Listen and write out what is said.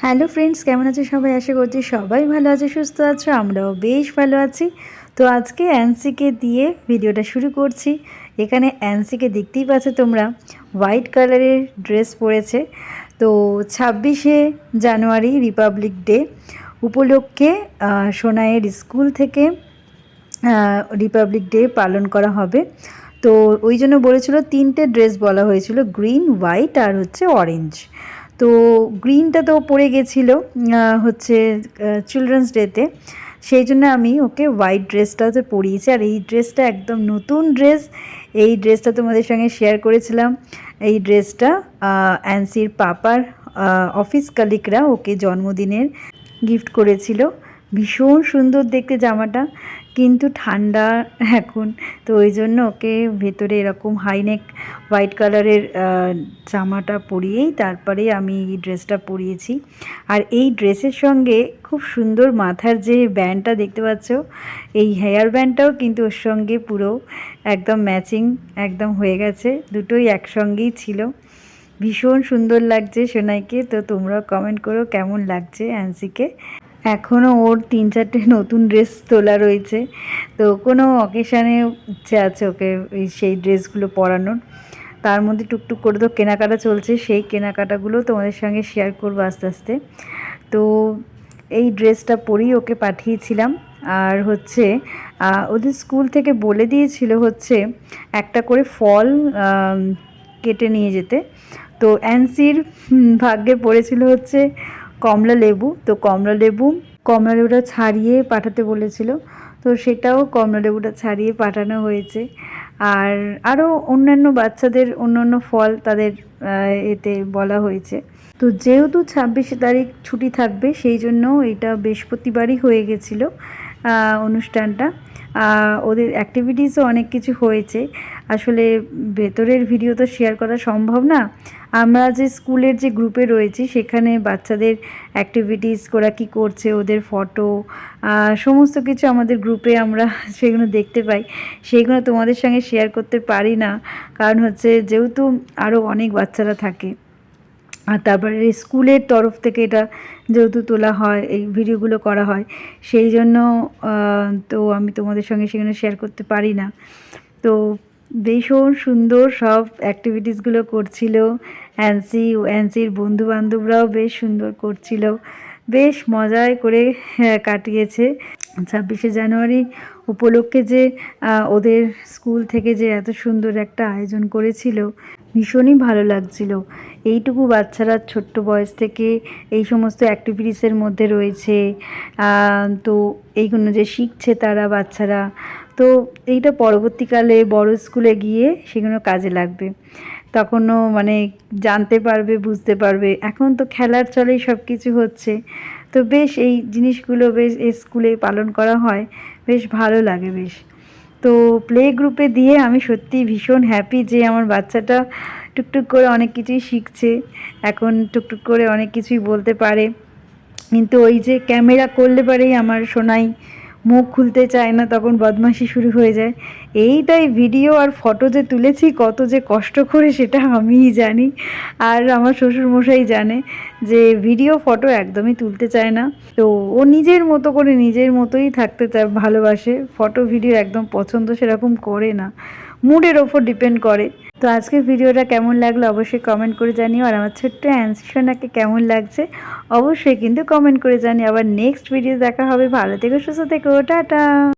Hello friends, কেমন আছে সবাই? আশা করছি সবাই ভালো আছে, সুস্থ আছো। আমরাও বেশ ভালো আছি। তো আজকে অ্যান্সিকে দিয়ে ভিডিওটা শুরু করছি। এখানে অ্যান্সিকে দেখতেই পাচ্ছ তোমরা, হোয়াইট কালারের ড্রেস পরেছে। তো 26শে জানুয়ারি রিপাবলিক ডে উপলক্ষে সোনাইয়ের স্কুল থেকে রিপাবলিক ডে পালন করা হবে। তো ওই জন্য বলেছিল, তিনটে ড্রেস বলা হয়েছিল, গ্রিন, হোয়াইট আর হচ্ছে অরেঞ্জ। তো গ্রিনটা তো পরে গেছিলো হচ্ছে চিলড্রেন্স ডেতে, সেই জন্য আমি ওকে হোয়াইট ড্রেসটাতে পরিয়েছি। আর এই ড্রেসটা একদম নতুন ড্রেস। এই ড্রেসটা তোমাদের সঙ্গে শেয়ার করেছিলাম। এই ড্রেসটা অ্যান্সির পাপার অফিস কালিকরা ওকে জন্মদিনের গিফট করেছিল। ভীষণ সুন্দর দেখতে জামাটা, কিন্তু ঠান্ডা এখন, তো ওই জন্য ওকে ভেতরে এরকম হাইনেক হোয়াইট কালারের জামাটা পরিয়েই তারপরে আমি এই ড্রেসটা পরিয়েছি। আর এই ড্রেসের সঙ্গে খুব সুন্দর মাথার যে ব্যান্ডটা দেখতে পাচ্ছ, এই হেয়ার ব্যান্ডটাও কিন্তু ওর সঙ্গে পুরো একদম ম্যাচিং একদম হয়ে গেছে, দুটোই একসঙ্গেই ছিল। ভীষণ সুন্দর লাগছে সোনাইকে। তো তোমরাও কমেন্ট করো কেমন লাগছে অ্যান্সিকে। এখনও ওর 3-4টে নতুন ড্রেস তোলা রয়েছে, তো কোনো অকেশানে ইচ্ছে আছে ওকে সেই ড্রেসগুলো পরানোর। তার মধ্যে টুকটুক করে তো কেনাকাটা চলছে, সেই কেনাকাটাগুলো তোমাদের সঙ্গে শেয়ার করবো আস্তে আস্তে। তো এই ড্রেসটা পরেই ওকে পাঠিয়েছিলাম। আর হচ্ছে ওদের স্কুল থেকে বলে দিয়েছিল হচ্ছে একটা করে ফল কেটে নিয়ে যেতে। তো অ্যান্সির ভাগ্যে পড়েছিল হচ্ছে কমলা লেবু। তো কমলা লেবুটা ছাড়িয়ে পাঠাতে বলেছিল, তো সেটাও কমলা লেবুটা ছাড়িয়ে পাঠানো হয়েছে। আর আরও অন্যান্য বাচ্চাদের অন্যান্য ফল তাদের এতে বলা হয়েছে। তো যেহেতু 26শে তারিখ ছুটি থাকবে, সেই জন্য এটা বৃহস্পতিবারই হয়ে গেছিলো অনুষ্ঠানটা। ওদের অ্যাক্টিভিটিসও অনেক কিছু হয়েছে। আসলে ভেতরের ভিডিও তো শেয়ার করা সম্ভব না। আমরা যে স্কুলের যে গ্রুপে রয়েছি, সেখানে বাচ্চাদের অ্যাক্টিভিটিস ওরা কী করছে, ওদের ফটো সমস্ত কিছু আমাদের গ্রুপে আমরা সেগুলো দেখতে পাই। সেইগুলো তোমাদের সঙ্গে শেয়ার করতে পারি না, কারণ হচ্ছে যেহেতু আরও অনেক বাচ্চারা থাকে। আর তারপরে স্কুলের তরফ থেকে এটা যেহেতু তোলা হয়, এই ভিডিওগুলো করা হয়, সেই জন্য তো আমি তোমাদের সঙ্গে সেখানে শেয়ার করতে পারি না। তো ভীষণ সুন্দর সব অ্যাক্টিভিটিসগুলো করছিল অ্যান্সির বন্ধুবান্ধবরাও বেশ সুন্দর করছিল, বেশ মজায় করে কাটিয়েছে। 26শে জানুয়ারি উপলক্ষে যে ওদের স্কুল থেকে যে এত সুন্দর একটা আয়োজন করেছিল, ভীষণই ভালো লাগছিল। এইটুকু বাচ্চারা ছোট্ট বয়স থেকে এই সমস্ত অ্যাক্টিভিটিসের মধ্যে রয়েছে, তো এইগুলো যে শিখছে তারা বাচ্চারা, তো এইটা পরবর্তীকালে বড় স্কুলে গিয়ে সেগুলো কাজে লাগবে, তখনও মানে জানতে পারবে, বুঝতে পারবে। এখন তো খেলার চলেই সব কিছু হচ্ছে। তো বেশ এই জিনিসগুলো বেশ এই স্কুলে পালন করা হয়, বেশ ভালো লাগে বেশ। তো প্লে গ্রুপে দিয়ে আমি সত্যিই ভীষণ হ্যাপি যে আমার বাচ্চাটা টুকটুক করে অনেক কিছুই শিখছে, এখন টুকটুক করে অনেক কিছুই বলতে পারে। কিন্তু ওই যে ক্যামেরা করলে পরেই আমার সোনাই মুখ খুলতে চায় না, তখন বদমাশি শুরু হয়ে যায়। এইটাই ভিডিও আর ফটো যে তুলেছি কত যে কষ্ট করে, সেটা আমিই জানি, আর আমার শ্বশুরমশাই জানে যে ভিডিও ফটো একদমই তুলতে চায় না। তো ও নিজের মতো করে নিজের মতোই থাকতে ভালোবাসে, ফটো ভিডিও একদম পছন্দ সেরকম করে না, মুডের ওপর ডিপেন্ড করে। তো আজকের ভিডিওটা কেমন লাগলো অবশ্যই কমেন্ট করে জানিও। আর আমার ছোট্ট অ্যান্সি সোনাকে কেমন লাগছে অবশ্যই কিন্তু কমেন্ট করে জানিও। আবার নেক্সট ভিডিও দেখা হবে। ভালো থেকো, সুস্থ থেকো, টাটা।